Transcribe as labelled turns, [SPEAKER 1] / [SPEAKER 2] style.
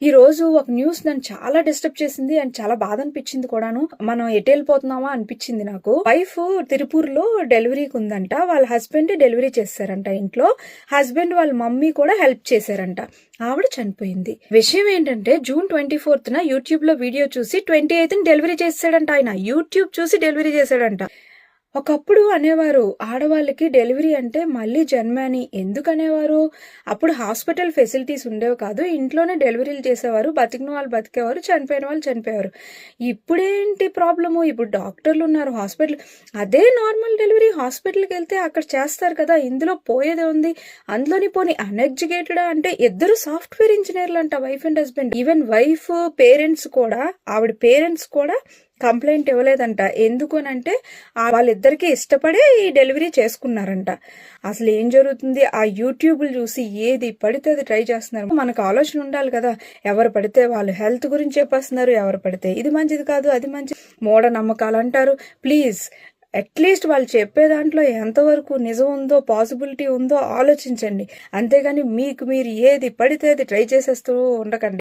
[SPEAKER 1] ఈ రోజు ఒక న్యూస్ నన్ను చాలా డిస్టర్బ్ చేసింది అండ్ చాలా బాధ అనిపించింది కూడాను. మనం ఎటు వెళ్ళిపోతున్నామా అనిపించింది నాకు. వైఫ్ తిరుపూర్లో డెలివరీకి ఉందంట. వాళ్ళ హస్బెండ్ డెలివరీ చేశారంట ఇంట్లో. హస్బెండ్ వాళ్ళ మమ్మీ కూడా హెల్ప్ చేశారంట. ఆవిడ చనిపోయింది. విషయం ఏంటంటే జూన్ 24న యూట్యూబ్ లో వీడియో చూసి 28న డెలివరీ చేశాడంట. ఆయన యూట్యూబ్ చూసి డెలివరీ చేశాడంట. ఒకప్పుడు అనేవారు ఆడవాళ్ళకి డెలివరీ అంటే మళ్ళీ జన్మ అని. ఎందుకు అనేవారు? అప్పుడు హాస్పిటల్ ఫెసిలిటీస్ ఉండేవి కాదు. ఇంట్లోనే డెలివరీలు చేసేవారు. బతికిన వాళ్ళు బతికేవారు, చనిపోయిన వాళ్ళు చనిపోయేవారు. ఇప్పుడేంటి ప్రాబ్లము? ఇప్పుడు డాక్టర్లు ఉన్నారు, హాస్పిటల్. అదే నార్మల్ డెలివరీ హాస్పిటల్కి వెళ్తే అక్కడ చేస్తారు కదా. ఇందులో పోయేదే ఉంది. అందులోని పోనీ అన్ఎడ్యుకేటెడ్ అంటే ఇద్దరు సాఫ్ట్వేర్ ఇంజనీర్లు అంట, wife and husband. Even wife parents కూడా, ఆవిడ పేరెంట్స్ కూడా కంప్లైంట్ ఇవ్వలేదంట. ఎందుకు అనంటే వాళ్ళిద్దరికి ఇష్టపడే ఈ డెలివరీ చేసుకున్నారంట. అసలు ఏం జరుగుతుంది? ఆ యూట్యూబ్లు చూసి ఏది పడితే అది ట్రై చేస్తున్నారు. మనకు ఆలోచన ఉండాలి కదా. ఎవరు పడితే వాళ్ళు హెల్త్ గురించి చెప్పేస్తున్నారు, ఎవరు పడితే ఇది మంచిది కాదు, అది మంచిది, మూఢ నమ్మకాలు అంటారు. ప్లీజ్ అట్లీస్ట్ వాళ్ళు చెప్పే దాంట్లో ఎంతవరకు నిజం ఉందో, పాసిబిలిటీ ఉందో ఆలోచించండి. అంతేగాని మీకు మీరు ఏది పడితే అది ట్రై చేసేస్తూ ఉండకండి.